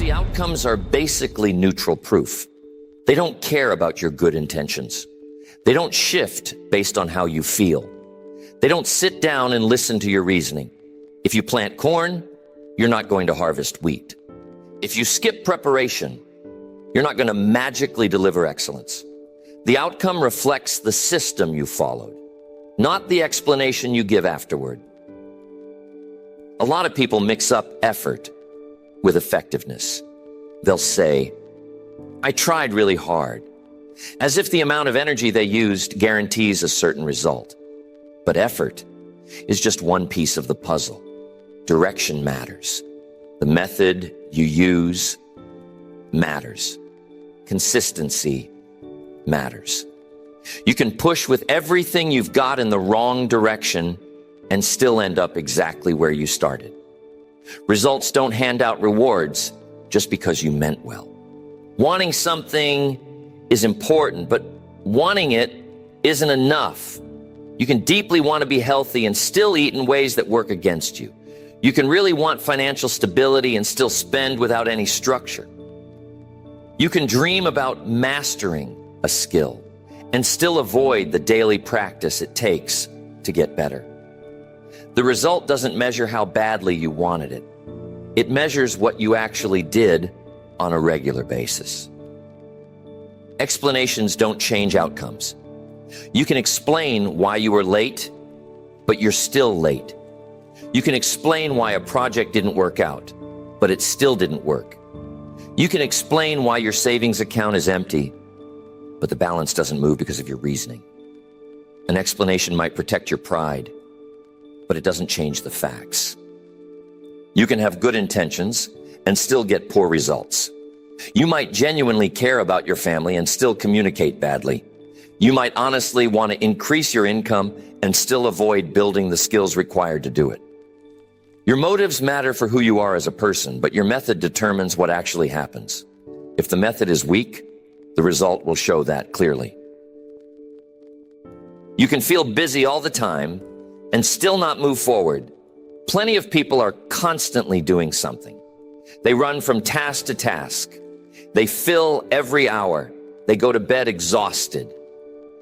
See, outcomes are basically neutral proof. They don't care about your good intentions. They don't shift based on how you feel. They don't sit down and listen to your reasoning. If you plant corn, you're not going to harvest wheat. If you skip preparation, you're not going to magically deliver excellence. The outcome reflects the system you followed, not the explanation you give afterward. A lot of people mix up effort with effectiveness. They'll say, I tried really hard, as if the amount of energy they used guarantees a certain result. But effort is just one piece of the puzzle. Direction matters. The method you use matters. Consistency matters. You can push with everything you've got in the wrong direction and still end up exactly where you started. Results don't hand out rewards just because you meant well. Wanting something is important, but wanting it isn't enough. You can deeply want to be healthy and still eat in ways that work against you. You can really want financial stability and still spend without any structure. You can dream about mastering a skill and still avoid the daily practice it takes to get better. The result doesn't measure how badly you wanted it. It measures what you actually did on a regular basis. Explanations don't change outcomes. You can explain why you were late, but you're still late. You can explain why a project didn't work out, but it still didn't work. You can explain why your savings account is empty, but the balance doesn't move because of your reasoning. An explanation might protect your pride, but it doesn't change the facts. You can have good intentions and still get poor results. You might genuinely care about your family and still communicate badly. You might honestly want to increase your income and still avoid building the skills required to do it. Your motives matter for who you are as a person, but your method determines what actually happens. If the method is weak, the result will show that clearly. You can feel busy all the time and still not move forward. Plenty of people are constantly doing something. They run from task to task. They fill every hour. They go to bed exhausted.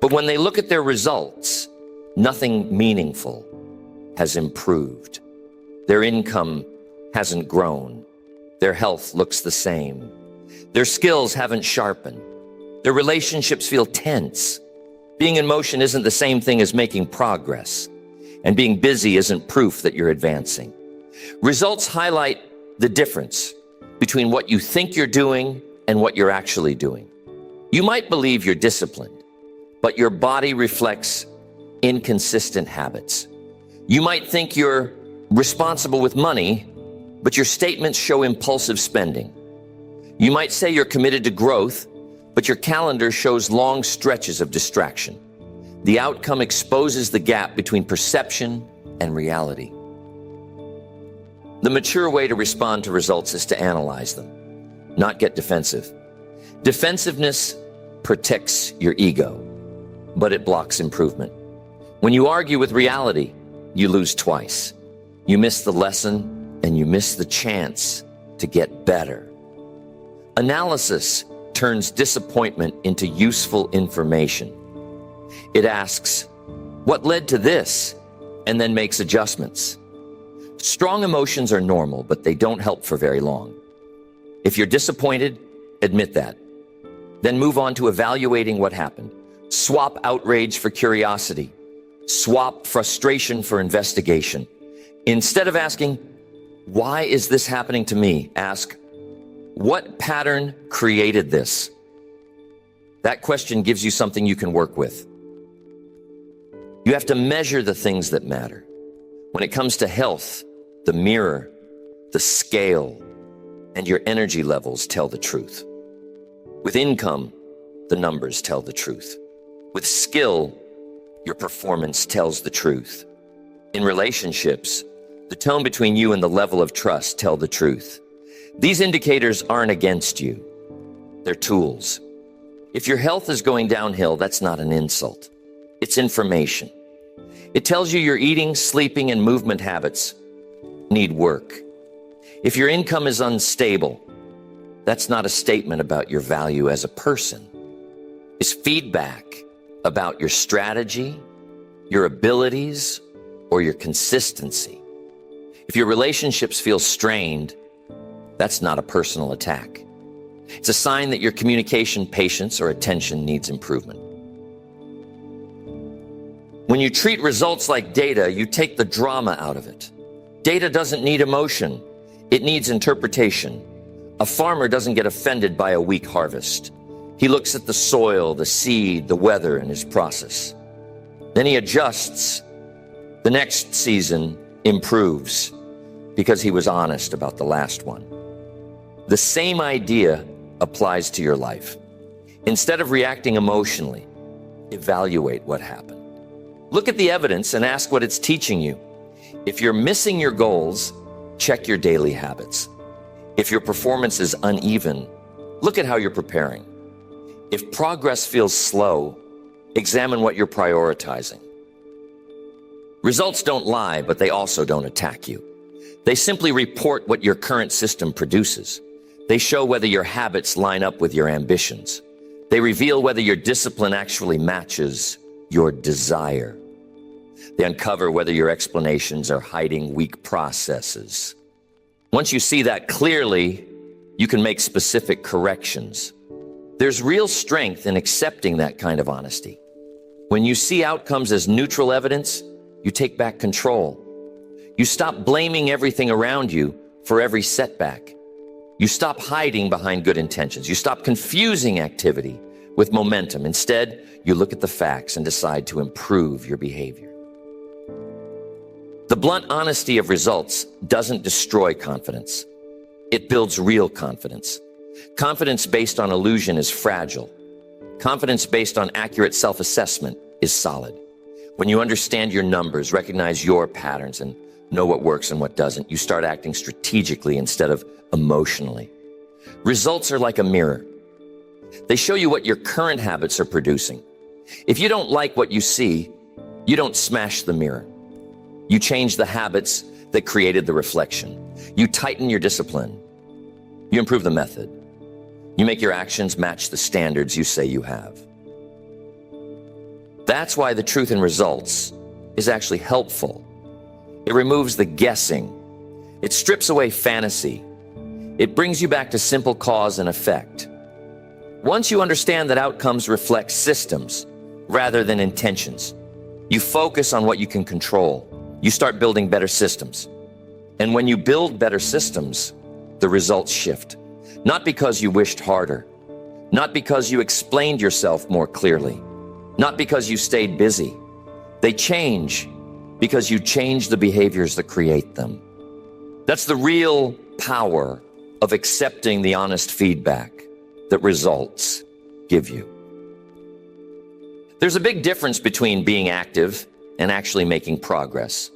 But when they look at their results, nothing meaningful has improved. Their income hasn't grown. Their health looks the same. Their skills haven't sharpened. Their relationships feel tense. Being in motion isn't the same thing as making progress. And being busy isn't proof that you're advancing. Results highlight the difference between what you think you're doing and what you're actually doing. You might believe you're disciplined, but your body reflects inconsistent habits. You might think you're responsible with money, but your statements show impulsive spending. You might say you're committed to growth, but your calendar shows long stretches of distraction. The outcome exposes the gap between perception and reality. The mature way to respond to results is to analyze them, not get defensive. Defensiveness protects your ego, but it blocks improvement. When you argue with reality, you lose twice. You miss the lesson and you miss the chance to get better. Analysis turns disappointment into useful information. It asks, what led to this? And then makes adjustments. Strong emotions are normal, but they don't help for very long. If you're disappointed, admit that. Then move on to evaluating what happened. Swap outrage for curiosity. Swap frustration for investigation. Instead of asking, why is this happening to me? Ask, what pattern created this? That question gives you something you can work with. You have to measure the things that matter. When it comes to health, the mirror, the scale, and your energy levels tell the truth. With income, the numbers tell the truth. With skill, your performance tells the truth. In relationships, the tone between you and the level of trust tell the truth. These indicators aren't against you. They're tools. If your health is going downhill, that's not an insult. It's information. It tells you your eating, sleeping, and movement habits need work. If your income is unstable, that's not a statement about your value as a person. Is feedback about your strategy, your abilities, or your consistency? If your relationships feel strained, that's not a personal attack. It's a sign that your communication, patience, or attention needs improvement. When you treat results like data, you take the drama out of it. Data doesn't need emotion. It needs interpretation. A farmer doesn't get offended by a weak harvest. He looks at the soil, the seed, the weather, and his process. Then he adjusts. The next season improves because he was honest about the last one. The same idea applies to your life. Instead of reacting emotionally, evaluate what happened. Look at the evidence and ask what it's teaching you. If you're missing your goals, check your daily habits. If your performance is uneven, look at how you're preparing. If progress feels slow, examine what you're prioritizing. Results don't lie, but they also don't attack you. They simply report what your current system produces. They show whether your habits line up with your ambitions. They reveal whether your discipline actually matches your desire. They uncover whether your explanations are hiding weak processes. Once you see that clearly, you can make specific corrections. There's real strength in accepting that kind of honesty. When you see outcomes as neutral evidence, you take back control. You stop blaming everything around you for every setback. You stop hiding behind good intentions. You stop confusing activity with momentum. Instead, you look at the facts and decide to improve your behavior. The blunt honesty of results doesn't destroy confidence. It builds real confidence. Confidence based on illusion is fragile. Confidence based on accurate self-assessment is solid. When you understand your numbers, recognize your patterns, and know what works and what doesn't, you start acting strategically instead of emotionally. Results are like a mirror. They show you what your current habits are producing. If you don't like what you see, you don't smash the mirror. You change the habits that created the reflection. You tighten your discipline. You improve the method. You make your actions match the standards you say you have. That's why the truth in results is actually helpful. It removes the guessing. It strips away fantasy. It brings you back to simple cause and effect. Once you understand that outcomes reflect systems rather than intentions, you focus on what you can control. You start building better systems. And when you build better systems, the results shift. Not because you wished harder, not because you explained yourself more clearly, not because you stayed busy. They change because you change the behaviors that create them. That's the real power of accepting the honest feedback that results give you. There's a big difference between being active and actually making progress.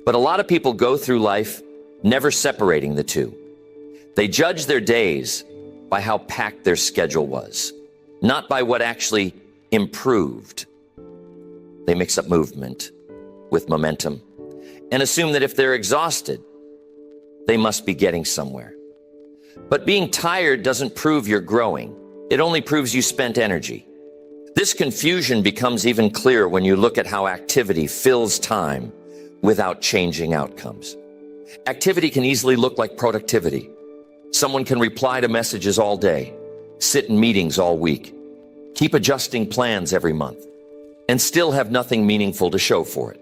But a lot of people go through life never separating the two. They judge their days by how packed their schedule was, not by what actually improved. They mix up movement with momentum and assume that if they're exhausted, they must be getting somewhere. But being tired doesn't prove you're growing. It only proves you spent energy. This confusion becomes even clearer when you look at how activity fills time without changing outcomes. Activity can easily look like productivity. Someone can reply to messages all day, sit in meetings all week, keep adjusting plans every month, and still have nothing meaningful to show for it.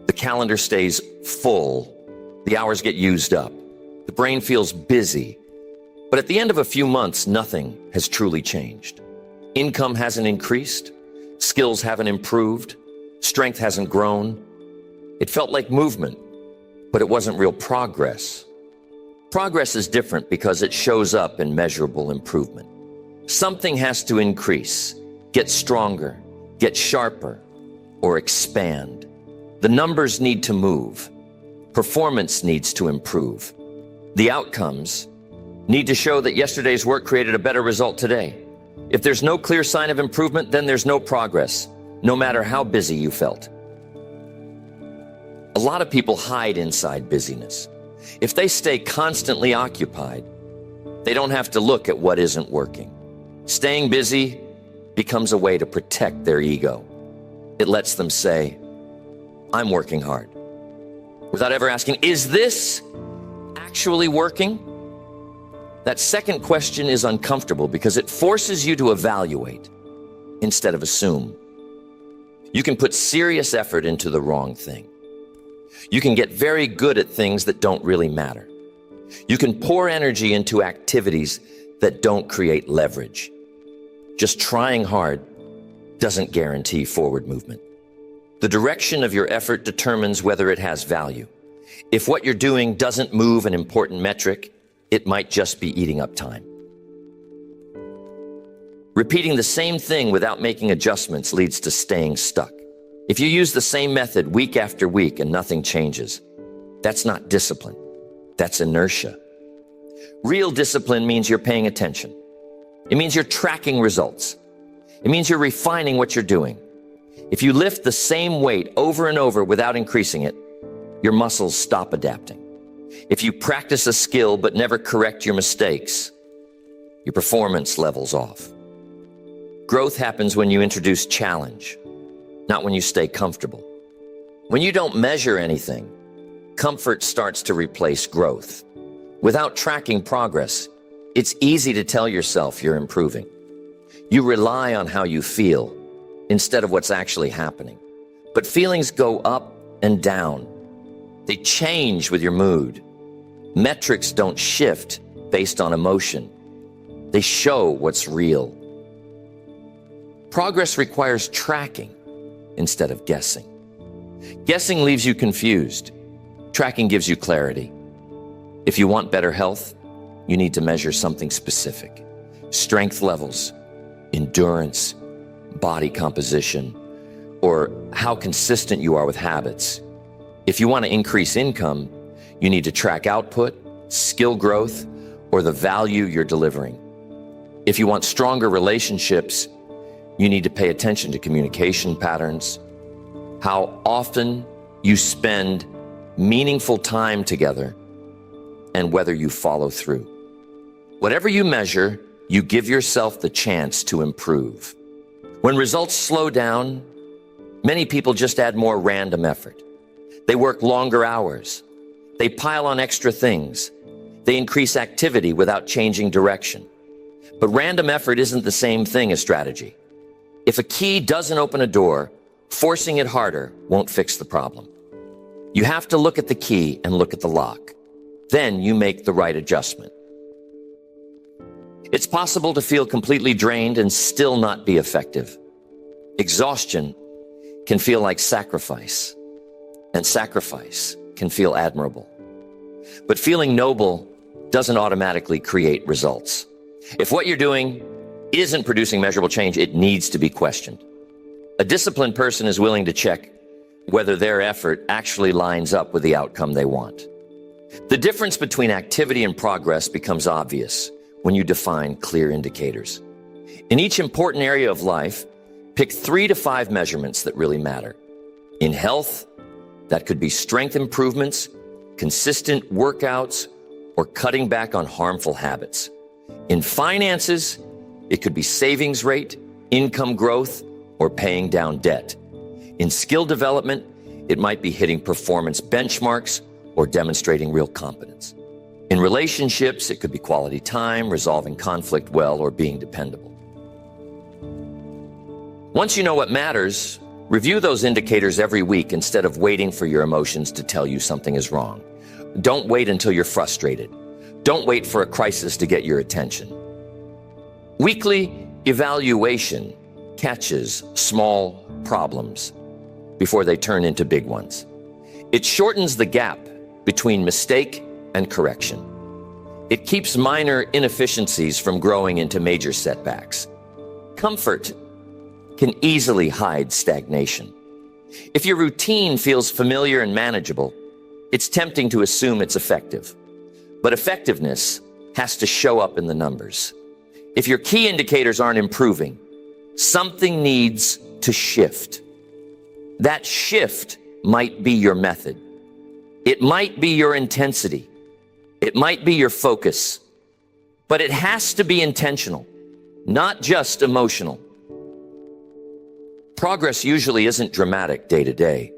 The calendar stays full. The hours get used up. The brain feels busy. But at the end of a few months, nothing has truly changed. Income hasn't increased. Skills haven't improved. Strength hasn't grown. It felt like movement, but it wasn't real progress. Progress is different because it shows up in measurable improvement. Something has to increase, get stronger, get sharper, or expand. The numbers need to move. Performance needs to improve. The outcomes need to show that yesterday's work created a better result today. If there's no clear sign of improvement, then there's no progress, no matter how busy you felt. A lot of people hide inside busyness. If they stay constantly occupied, They don't have to look at what isn't working. Staying busy becomes a way to protect their ego. It lets them say, I'm working hard, without ever asking, is this actually working? That second question is uncomfortable because it forces you to evaluate instead of assume. You can put serious effort into the wrong thing. You can get very good at things that don't really matter. You can pour energy into activities that don't create leverage. Just trying hard doesn't guarantee forward movement. The direction of your effort determines whether it has value. If what you're doing doesn't move an important metric, it might just be eating up time. Repeating the same thing without making adjustments leads to staying stuck. If you use the same method week after week and nothing changes, that's not discipline. That's inertia. Real discipline means you're paying attention. It means you're tracking results. It means you're refining what you're doing. If you lift the same weight over and over without increasing it, your muscles stop adapting. If you practice a skill but never correct your mistakes, your performance levels off. Growth happens when you introduce challenge, not when you stay comfortable. When you don't measure anything, comfort starts to replace growth. Without tracking progress, it's easy to tell yourself you're improving. You rely on how you feel instead of what's actually happening. But feelings go up and down. They change with your mood. Metrics don't shift based on emotion. They show what's real. Progress requires tracking instead of guessing. Guessing leaves you confused. Tracking gives you clarity. If you want better health, you need to measure something specific. Strength levels, endurance, body composition, or how consistent you are with habits. If you want to increase income, you need to track output, skill growth, or the value you're delivering. If you want stronger relationships, you need to pay attention to communication patterns, how often you spend meaningful time together, and whether you follow through. Whatever you measure, you give yourself the chance to improve. When results slow down, many people just add more random effort. They work longer hours. They pile on extra things. They increase activity without changing direction. But random effort isn't the same thing as strategy. If a key doesn't open a door, forcing it harder won't fix the problem. You have to look at the key and look at the lock. Then you make the right adjustment. It's possible to feel completely drained and still not be effective. Exhaustion can feel like sacrifice, and sacrifice can feel admirable. But feeling noble doesn't automatically create results. If what you're doing isn't producing measurable change, it needs to be questioned. A disciplined person is willing to check whether their effort actually lines up with the outcome they want. The difference between activity and progress becomes obvious when you define clear indicators. In each important area of life, pick 3 to 5 measurements that really matter. In health, that could be strength improvements, consistent workouts, or cutting back on harmful habits. In finances, it could be savings rate, income growth, or paying down debt. In skill development, it might be hitting performance benchmarks or demonstrating real competence. In relationships, it could be quality time, resolving conflict well, or being dependable. Once you know what matters, review those indicators every week instead of waiting for your emotions to tell you something is wrong. Don't wait until you're frustrated. Don't wait for a crisis to get your attention. Weekly evaluation catches small problems before they turn into big ones. It shortens the gap between mistake and correction. It keeps minor inefficiencies from growing into major setbacks. Comfort can easily hide stagnation. If your routine feels familiar and manageable, it's tempting to assume it's effective. But effectiveness has to show up in the numbers. If your key indicators aren't improving, something needs to shift. That shift might be your method. It might be your intensity. It might be your focus. But it has to be intentional, not just emotional. Progress usually isn't dramatic day to day,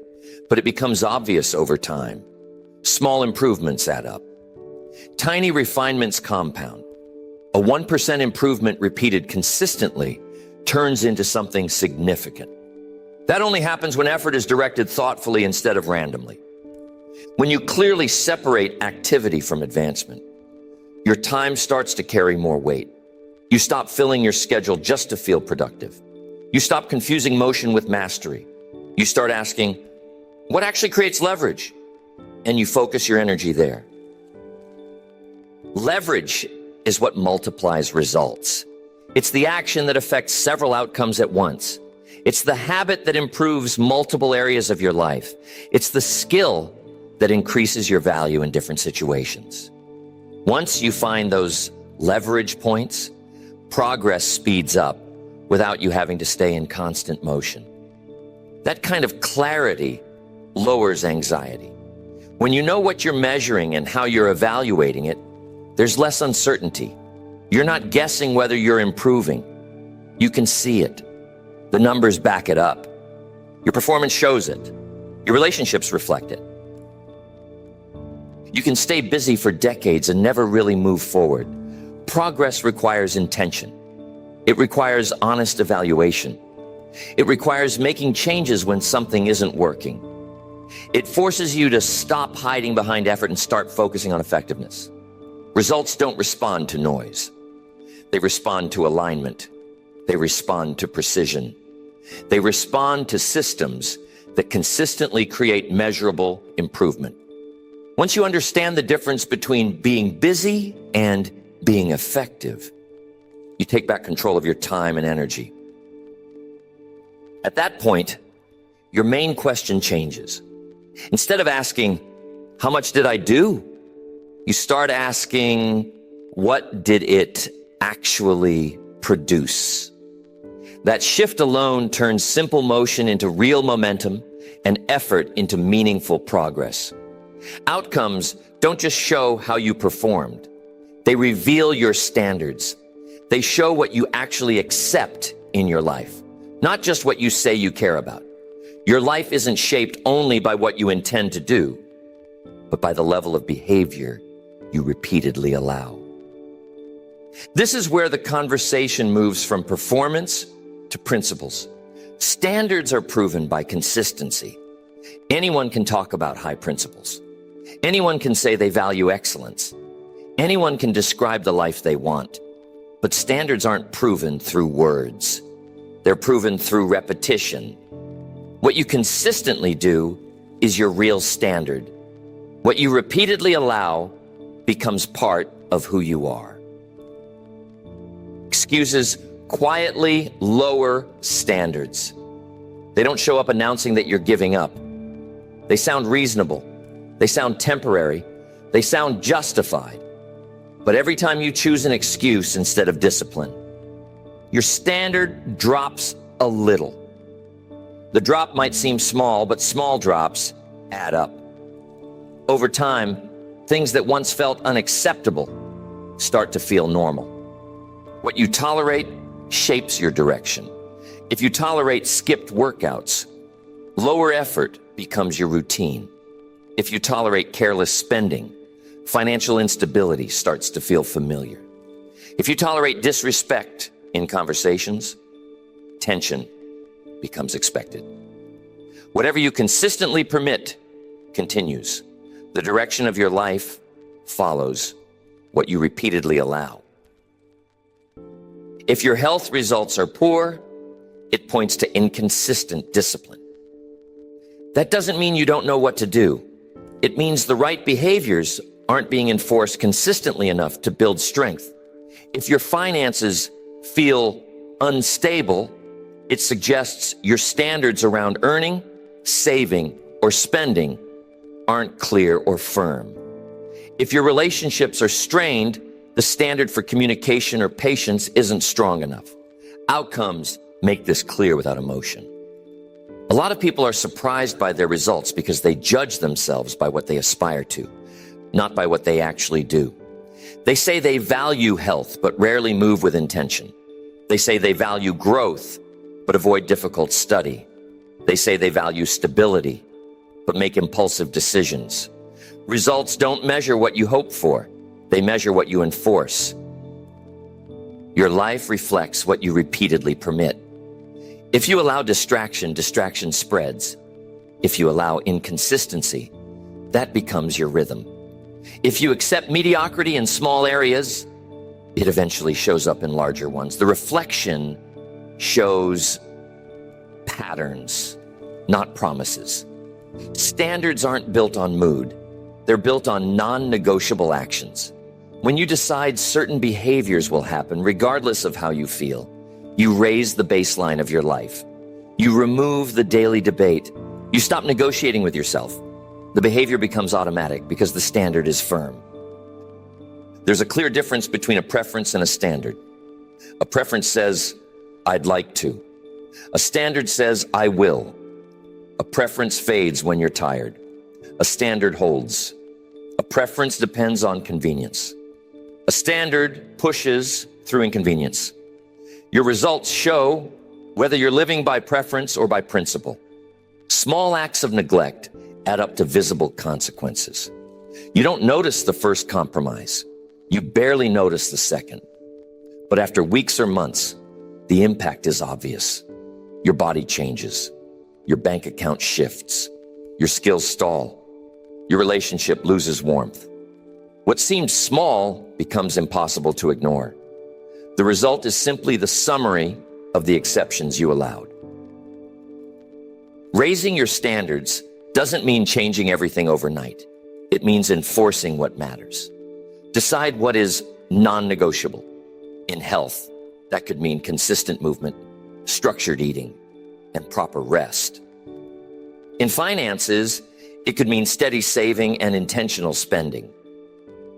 but it becomes obvious over time. Small improvements add up. Tiny refinements compound. A 1% improvement repeated consistently turns into something significant. That only happens when effort is directed thoughtfully instead of randomly. When you clearly separate activity from advancement, your time starts to carry more weight. You stop filling your schedule just to feel productive. You stop confusing motion with mastery. You start asking, what actually creates leverage? And you focus your energy there. Leverage is what multiplies results. It's the action that affects several outcomes at once. It's the habit that improves multiple areas of your life. It's the skill that increases your value in different situations. Once you find those leverage points, progress speeds up without you having to stay in constant motion. That kind of clarity lowers anxiety. When you know what you're measuring and how you're evaluating it, there's less uncertainty. You're not guessing whether you're improving. You can see it. The numbers back it up. Your performance shows it. Your relationships reflect it. You can stay busy for decades and never really move forward. Progress requires intention. It requires honest evaluation. It requires making changes when something isn't working. It forces you to stop hiding behind effort and start focusing on effectiveness. Results don't respond to noise. They respond to alignment. They respond to precision. They respond to systems that consistently create measurable improvement. Once you understand the difference between being busy and being effective, you take back control of your time and energy. At that point, your main question changes. Instead of asking, how much did I do? You start asking, what did it actually produce? That shift alone turns simple motion into real momentum and effort into meaningful progress. Outcomes don't just show how you performed. They reveal your standards. They show what you actually accept in your life, not just what you say you care about. Your life isn't shaped only by what you intend to do, but by the level of behavior you repeatedly allow. This is where the conversation moves from performance to principles. Standards are proven by consistency. Anyone can talk about high principles. Anyone can say they value excellence. Anyone can describe the life they want. But standards aren't proven through words. They're proven through repetition. What you consistently do is your real standard. What you repeatedly allow becomes part of who you are. Excuses quietly lower standards. They don't show up announcing that you're giving up. They sound reasonable. They sound temporary. They sound justified. But every time you choose an excuse instead of discipline, your standard drops a little. The drop might seem small, but small drops add up. Over time, things that once felt unacceptable start to feel normal. What you tolerate shapes your direction. If you tolerate skipped workouts, lower effort becomes your routine. If you tolerate careless spending, financial instability starts to feel familiar. If you tolerate disrespect in conversations, tension becomes expected. Whatever you consistently permit continues. The direction of your life follows what you repeatedly allow. If your health results are poor, it points to inconsistent discipline. That doesn't mean you don't know what to do. It means the right behaviors aren't being enforced consistently enough to build strength. If your finances feel unstable, it suggests your standards around earning, saving, or spending aren't clear or firm. If your relationships are strained, the standard for communication or patience isn't strong enough. Outcomes make this clear without emotion. A lot of people are surprised by their results because they judge themselves by what they aspire to, not by what they actually do. They say they value health, but rarely move with intention. They say they value growth, but avoid difficult study. They say they value stability, but make impulsive decisions. Results don't measure what you hope for. They measure what you enforce. Your life reflects what you repeatedly permit. If you allow distraction, distraction spreads. If you allow inconsistency, that becomes your rhythm. If you accept mediocrity in small areas, it eventually shows up in larger ones. The reflection shows patterns, not promises. Standards aren't built on mood. They're built on non-negotiable actions. When you decide certain behaviors will happen, regardless of how you feel, you raise the baseline of your life. You remove the daily debate. You stop negotiating with yourself. The behavior becomes automatic because the standard is firm. There's a clear difference between a preference and a standard. A preference says, I'd like to. A standard says, I will. A preference fades when you're tired. A standard holds. A preference depends on convenience. A standard pushes through inconvenience. Your results show whether you're living by preference or by principle. Small acts of neglect add up to visible consequences. You don't notice the first compromise. You barely notice the second. But after weeks or months, the impact is obvious. Your body changes. Your bank account shifts. Your skills stall. Your relationship loses warmth. What seems small becomes impossible to ignore. The result is simply the summary of the exceptions you allowed. Raising your standards doesn't mean changing everything overnight. It means enforcing what matters. Decide what is non-negotiable. In health, that could mean consistent movement, structured eating, and proper rest. In finances, it could mean steady saving and intentional spending.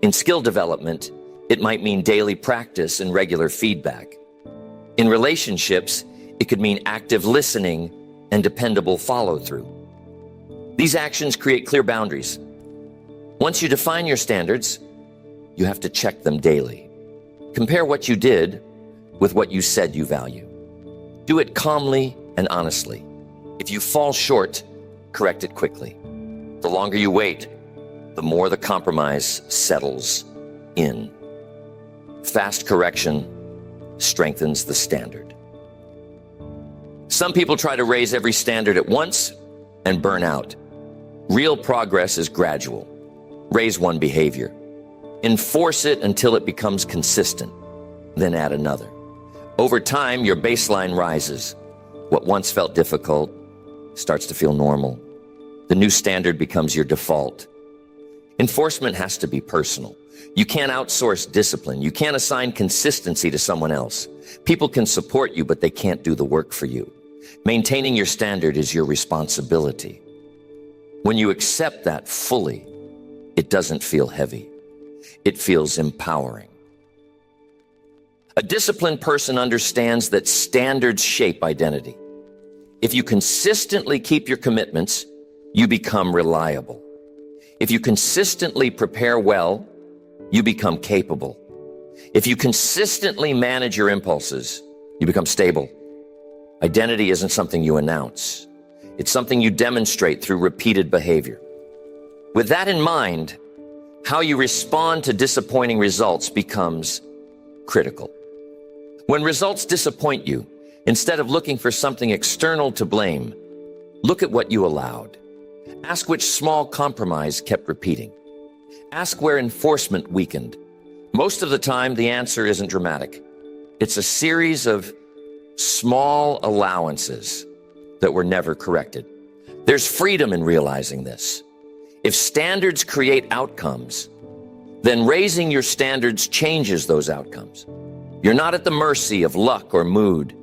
In skill development, it might mean daily practice and regular feedback. In relationships, it could mean active listening and dependable follow-through. These actions create clear boundaries. Once you define your standards, you have to check them daily. Compare what you did with what you said you value. Do it calmly and honestly. If you fall short, correct it quickly. The longer you wait, the more the compromise settles in. Fast correction strengthens the standard. Some people try to raise every standard at once and burn out. Real progress is gradual. Raise one behavior. Enforce it until it becomes consistent. Then add another. Over time, your baseline rises. What once felt difficult starts to feel normal. The new standard becomes your default. Enforcement has to be personal. You can't outsource discipline. You can't assign consistency to someone else. People can support you, but they can't do the work for you. Maintaining your standard is your responsibility. When you accept that fully, it doesn't feel heavy. It feels empowering. A disciplined person understands that standards shape identity. If you consistently keep your commitments, you become reliable. If you consistently prepare well, you become capable. If you consistently manage your impulses, you become stable. Identity isn't something you announce. It's something you demonstrate through repeated behavior. With that in mind, how you respond to disappointing results becomes critical. When results disappoint you, instead of looking for something external to blame, look at what you allowed. Ask which small compromise kept repeating. Ask where enforcement weakened. Most of the time, the answer isn't dramatic. It's a series of small allowances that were never corrected. There's freedom in realizing this. If standards create outcomes, then raising your standards changes those outcomes. You're not at the mercy of luck or mood.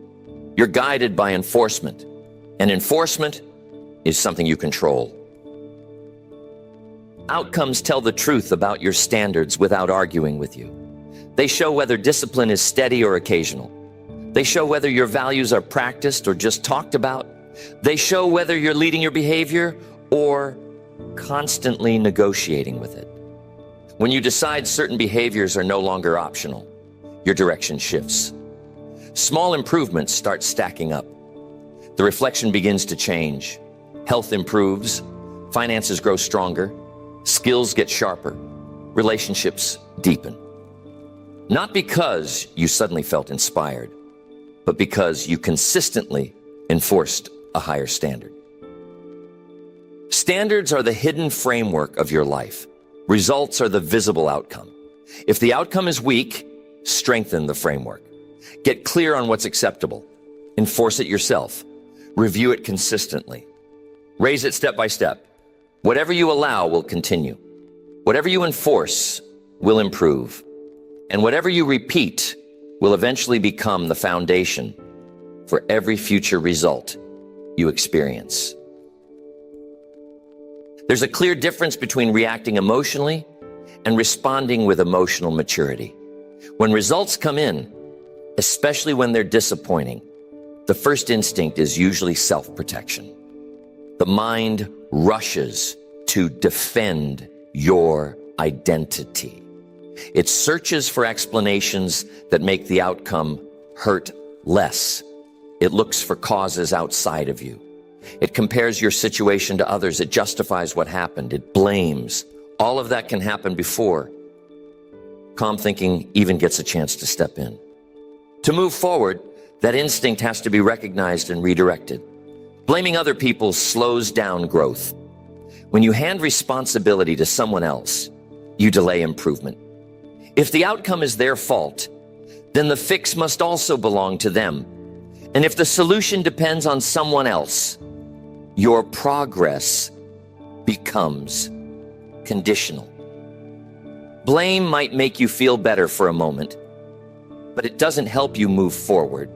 You're guided by enforcement, and enforcement is something you control. Outcomes tell the truth about your standards without arguing with you. They show whether discipline is steady or occasional. They show whether your values are practiced or just talked about. They show whether you're leading your behavior or constantly negotiating with it. When you decide certain behaviors are no longer optional, your direction shifts. Small improvements start stacking up. The reflection begins to change. Health improves, finances grow stronger, skills get sharper, relationships deepen. Not because you suddenly felt inspired, but because you consistently enforced a higher standard. Standards are the hidden framework of your life. Results are the visible outcome. If the outcome is weak, strengthen the framework. Get clear on what's acceptable. Enforce it yourself. Review it consistently. Raise it step by step. Whatever you allow will continue. Whatever you enforce will improve. And whatever you repeat will eventually become the foundation for every future result you experience. There's a clear difference between reacting emotionally and responding with emotional maturity. When results come in, especially when they're disappointing, the first instinct is usually self-protection. The mind rushes to defend your identity. It searches for explanations that make the outcome hurt less. It looks for causes outside of you. It compares your situation to others. It justifies what happened. It blames. All of that can happen before calm thinking even gets a chance to step in. To move forward, that instinct has to be recognized and redirected. Blaming other people slows down growth. When you hand responsibility to someone else, you delay improvement. If the outcome is their fault, then the fix must also belong to them. And if the solution depends on someone else, your progress becomes conditional. Blame might make you feel better for a moment, but it doesn't help you move forward.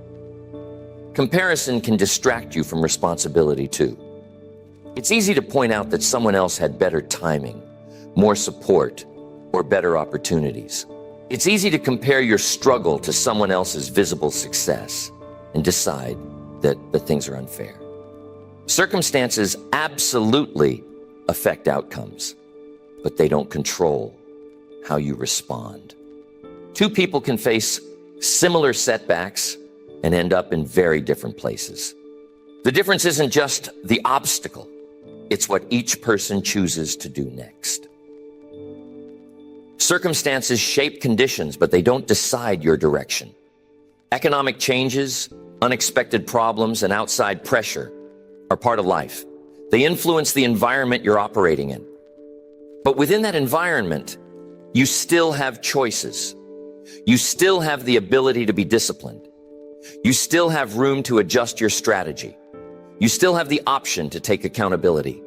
Comparison can distract you from responsibility too. It's easy to point out that someone else had better timing, more support, or better opportunities. It's easy to compare your struggle to someone else's visible success and decide that things are unfair. Circumstances absolutely affect outcomes, but they don't control how you respond. Two people can face similar setbacks and end up in very different places. The difference isn't just the obstacle, it's what each person chooses to do next. Circumstances shape conditions, but they don't decide your direction. Economic changes, unexpected problems, and outside pressure are part of life. They influence the environment you're operating in. But within that environment, you still have choices. You still have the ability to be disciplined. You still have room to adjust your strategy. You still have the option to take accountability.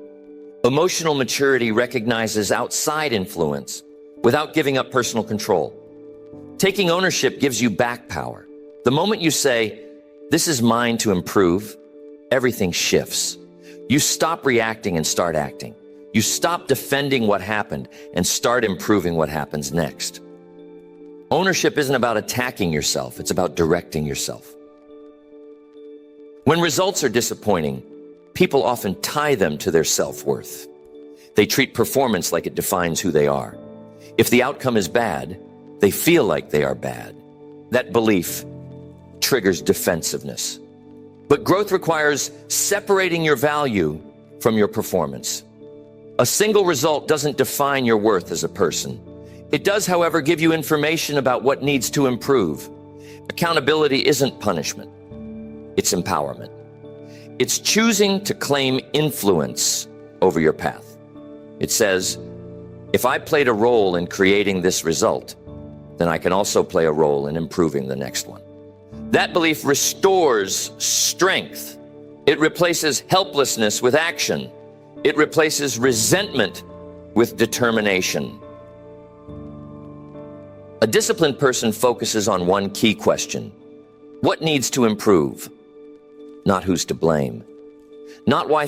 Emotional maturity recognizes outside influence without giving up personal control. Taking ownership gives you back power. The moment you say, "This is mine to improve," everything shifts. You stop reacting and start acting. You stop defending what happened and start improving what happens next. Ownership isn't about attacking yourself, it's about directing yourself. When results are disappointing, people often tie them to their self-worth. They treat performance like it defines who they are. If the outcome is bad, they feel like they are bad. That belief triggers defensiveness. But growth requires separating your value from your performance. A single result doesn't define your worth as a person. It does, however, give you information about what needs to improve. Accountability isn't punishment. It's empowerment. It's choosing to claim influence over your path. It says, if I played a role in creating this result, then I can also play a role in improving the next one. That belief restores strength. It replaces helplessness with action. It replaces resentment with determination. A disciplined person focuses on one key question: what needs to improve? Not who's to blame. Not why